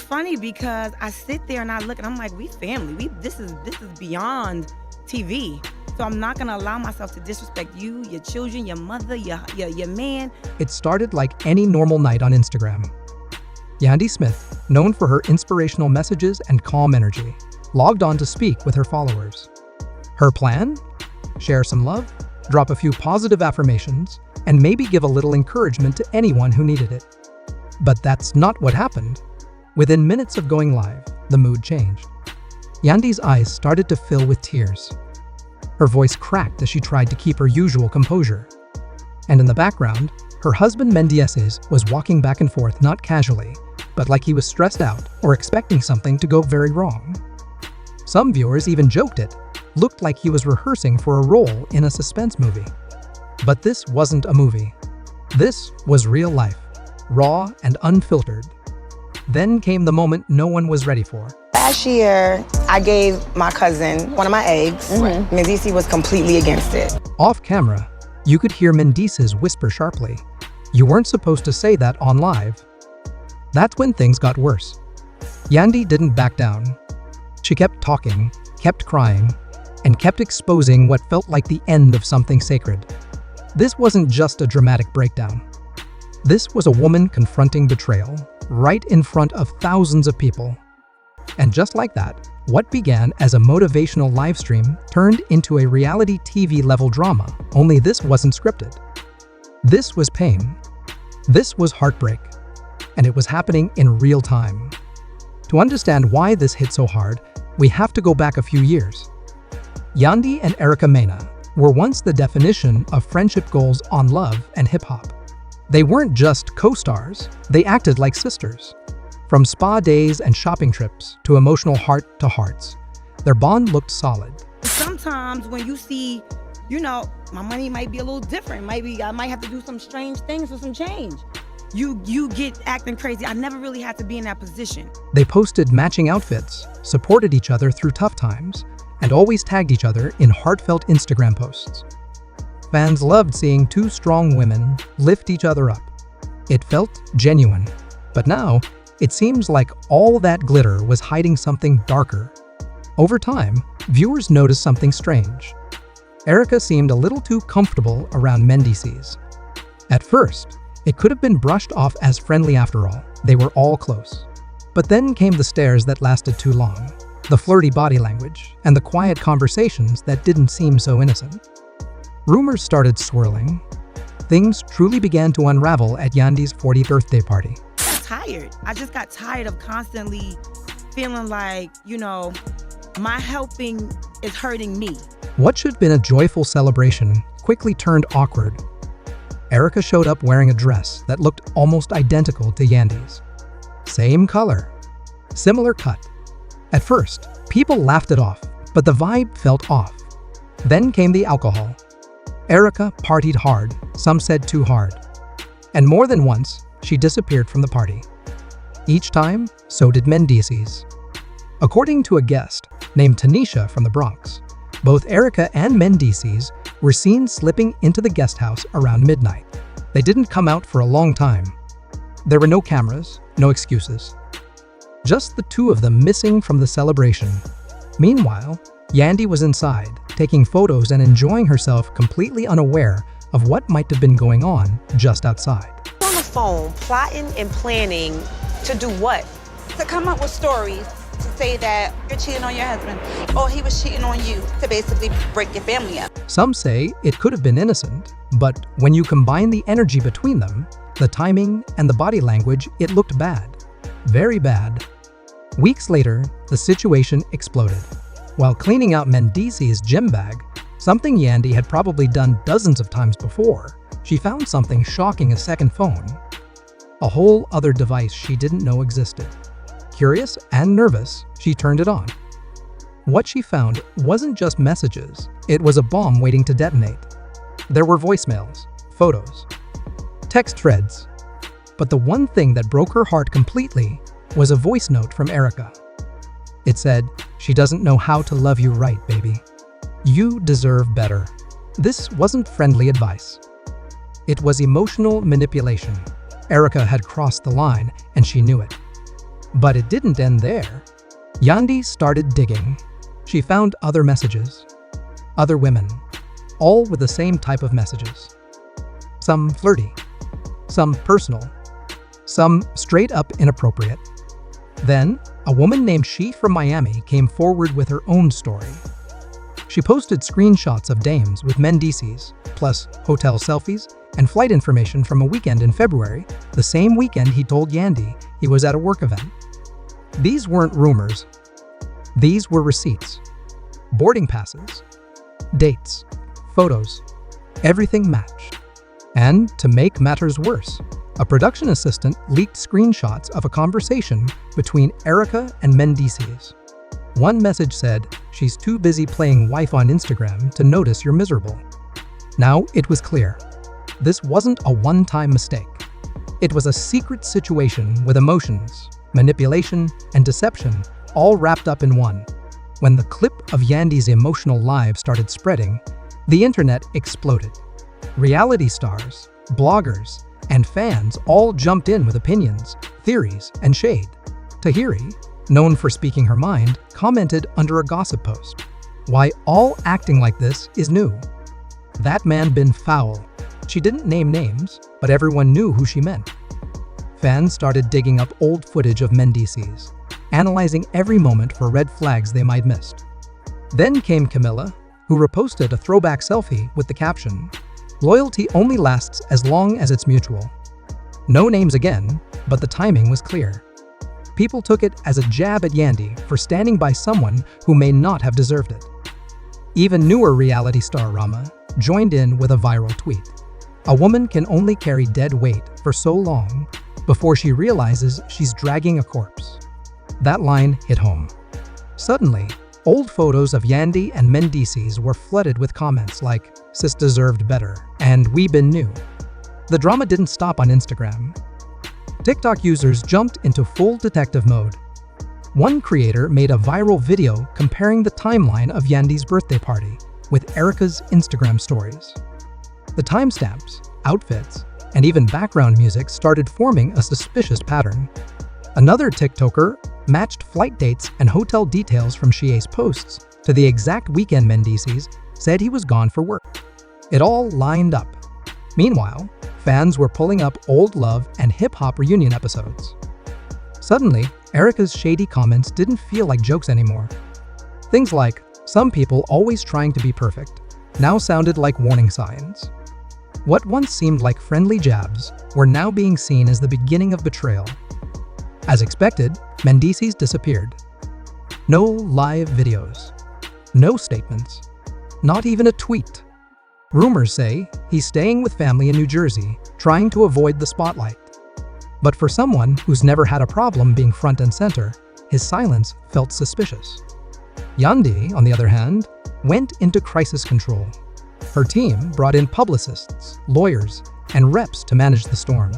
funny because I sit there and I look and I'm like, we family. This is beyond TV. So I'm not gonna allow myself to disrespect you, your children, your mother, your man. It started like any normal night on Instagram. Yandy Smith, known for her inspirational messages and calm energy, logged on to speak with her followers. Her plan? Share some love, drop a few positive affirmations, and maybe give a little encouragement to anyone who needed it. But that's not what happened. Within minutes of going live, the mood changed. Yandy's eyes started to fill with tears. Her voice cracked as she tried to keep her usual composure. And in the background, her husband Mendeecees was walking back and forth, not casually, but like he was stressed out or expecting something to go very wrong. Some viewers even joked it looked like he was rehearsing for a role in a suspense movie. But this wasn't a movie. This was real life, raw and unfiltered. Then came the moment no one was ready for. Last year, I gave my cousin one of my eggs. Mendeecees was completely against it. Off camera, you could hear Mendeecees whisper sharply, "You weren't supposed to say that on live." That's when things got worse. Yandy didn't back down. She kept talking, kept crying, and kept exposing what felt like the end of something sacred. This wasn't just a dramatic breakdown. This was a woman confronting betrayal, right in front of thousands of people. And just like that, what began as a motivational livestream turned into a reality TV-level drama, only this wasn't scripted. This was pain. This was heartbreak. And it was happening in real time. To understand why this hit so hard, we have to go back a few years. Yandy and Erica Mena were once the definition of friendship goals on Love and Hip Hop. They weren't just co-stars, they acted like sisters. From spa days and shopping trips to emotional heart-to-hearts, their bond looked solid. Sometimes when you see, my money might be a little different. Maybe I might have to do some strange things for some change. You get acting crazy. I never really had to be in that position. They posted matching outfits, supported each other through tough times, and always tagged each other in heartfelt Instagram posts. Fans loved seeing two strong women lift each other up. It felt genuine. But now, it seems like all that glitter was hiding something darker. Over time, viewers noticed something strange. Erica seemed a little too comfortable around Mendeecees. At first, it could have been brushed off as friendly after all. They were all close. But then came the stares that lasted too long, the flirty body language, and the quiet conversations that didn't seem so innocent. Rumors started swirling. Things truly began to unravel at Yandy's 40th birthday party. Tired. I just got tired of constantly feeling like, my helping is hurting me. What should have been a joyful celebration quickly turned awkward. Erica showed up wearing a dress that looked almost identical to Yandy's. Same color, similar cut. At first, people laughed it off, but the vibe felt off. Then came the alcohol. Erica partied hard, some said too hard. And more than once, she disappeared from the party. Each time, so did Mendeecees. According to a guest named Tanisha from the Bronx, both Erica and Mendeecees were seen slipping into the guest house around midnight. They didn't come out for a long time. There were no cameras, no excuses. Just the two of them missing from the celebration. Meanwhile, Yandy was inside, taking photos and enjoying herself, completely unaware of what might have been going on just outside. On the phone, plotting and planning to do what? To come up with stories to say that you're cheating on your husband or he was cheating on you, to basically break your family up. Some say it could have been innocent, but when you combine the energy between them, the timing and the body language, it looked bad. Very bad. Weeks later, the situation exploded. While cleaning out Mendeecees' gym bag, something Yandy had probably done dozens of times before, she found something shocking: a second phone. A whole other device she didn't know existed. Curious and nervous, she turned it on. What she found wasn't just messages, it was a bomb waiting to detonate. There were voicemails, photos, text threads. But the one thing that broke her heart completely was a voice note from Erica. It said, "She doesn't know how to love you right, baby. You deserve better." This wasn't friendly advice. It was emotional manipulation. Erica had crossed the line, and she knew it. But it didn't end there. Yandy started digging. She found other messages, other women, all with the same type of messages. Some flirty, some personal, some straight up inappropriate. Then, a woman named She from Miami came forward with her own story. She posted screenshots of dames with Mendeecees, plus hotel selfies and flight information from a weekend in February, the same weekend he told Yandy he was at a work event. These weren't rumors. These were receipts, boarding passes, dates, photos. Everything matched. And to make matters worse, a production assistant leaked screenshots of a conversation between Erica and Mendeecees. One message said, "She's too busy playing wife on Instagram to notice you're miserable." Now it was clear. This wasn't a one-time mistake. It was a secret situation with emotions, manipulation, and deception all wrapped up in one. When the clip of Yandy's emotional live started spreading, the internet exploded. Reality stars, bloggers, and fans all jumped in with opinions, theories, and shade. Tahiri, known for speaking her mind, commented under a gossip post, "Why all acting like this is new. That man been foul." She didn't name names, but everyone knew who she meant. Fans started digging up old footage of Mendeecees, analyzing every moment for red flags they might missed. Then came Camilla, who reposted a throwback selfie with the caption, "Loyalty only lasts as long as it's mutual." No names again, but the timing was clear. People took it as a jab at Yandy for standing by someone who may not have deserved it. Even newer reality star Rama joined in with a viral tweet. A woman can only carry dead weight for so long before she realizes she's dragging a corpse. That line hit home. Suddenly, old photos of Yandy and Mendeecees were flooded with comments like, "Sis deserved better," and "We been new." The drama didn't stop on Instagram. TikTok users jumped into full detective mode. One creator made a viral video comparing the timeline of Yandy's birthday party with Erica's Instagram stories. The timestamps, outfits, and even background music started forming a suspicious pattern. Another TikToker matched flight dates and hotel details from Shea's posts to the exact weekend Mendeecees said he was gone for work. It all lined up. Meanwhile, fans were pulling up old love and hip-hop reunion episodes. Suddenly, Erica's shady comments didn't feel like jokes anymore. Things like, "Some people always trying to be perfect," now sounded like warning signs. What once seemed like friendly jabs were now being seen as the beginning of betrayal. As expected, Mendeecees disappeared. No live videos. No statements. Not even a tweet. Rumors say he's staying with family in New Jersey, trying to avoid the spotlight. But for someone who's never had a problem being front and center, his silence felt suspicious. Yandy, on the other hand, went into crisis control. Her team brought in publicists, lawyers, and reps to manage the storm.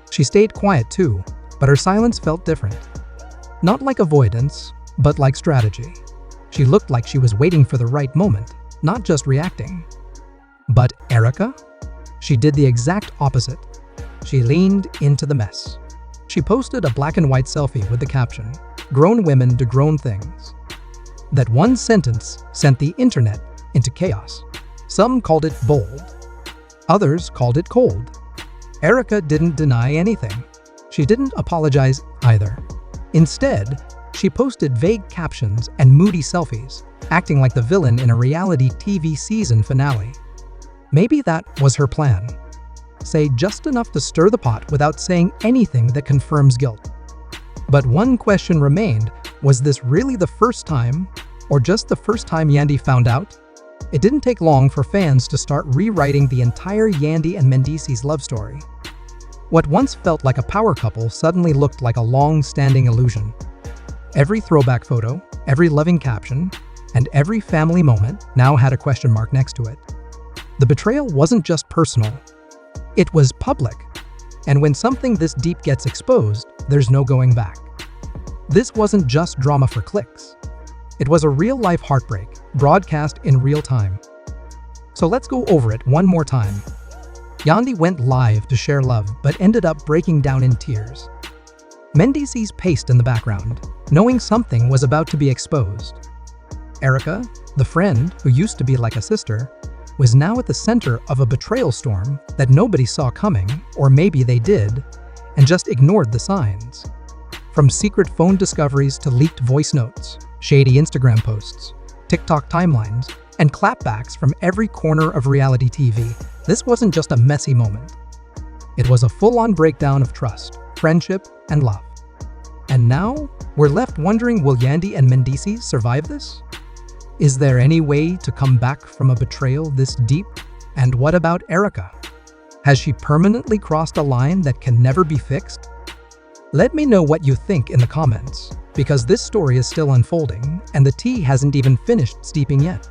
She stayed quiet too, but her silence felt different. Not like avoidance, but like strategy. She looked like she was waiting for the right moment, not just reacting. But Erica? She did the exact opposite. She leaned into the mess. She posted a black and white selfie with the caption, "Grown women do grown things." That one sentence sent the internet into chaos. Some called it bold. Others called it cold. Erica didn't deny anything. She didn't apologize either. Instead, she posted vague captions and moody selfies, acting like the villain in a reality TV season finale. Maybe that was her plan. Say just enough to stir the pot without saying anything that confirms guilt. But one question remained, was this really the first time, or just the first time Yandy found out? It didn't take long for fans to start rewriting the entire Yandy and Mendeecees love story. What once felt like a power couple suddenly looked like a long-standing illusion. Every throwback photo, every loving caption, and every family moment now had a question mark next to it. The betrayal wasn't just personal. It was public. And when something this deep gets exposed, there's no going back. This wasn't just drama for clicks. It was a real-life heartbreak, broadcast in real time. So let's go over it one more time. Yandy went live to share love, but ended up breaking down in tears. Mendeecees paced in the background, knowing something was about to be exposed. Erica, the friend who used to be like a sister, was now at the center of a betrayal storm that nobody saw coming, or maybe they did, and just ignored the signs. From secret phone discoveries to leaked voice notes, shady Instagram posts, TikTok timelines, and clapbacks from every corner of reality TV, this wasn't just a messy moment. It was a full-on breakdown of trust, friendship, and love. And now, we're left wondering, will Yandy and Mendeecees survive this? Is there any way to come back from a betrayal this deep? And what about Erica? Has she permanently crossed a line that can never be fixed? Let me know what you think in the comments, because this story is still unfolding and the tea hasn't even finished steeping yet.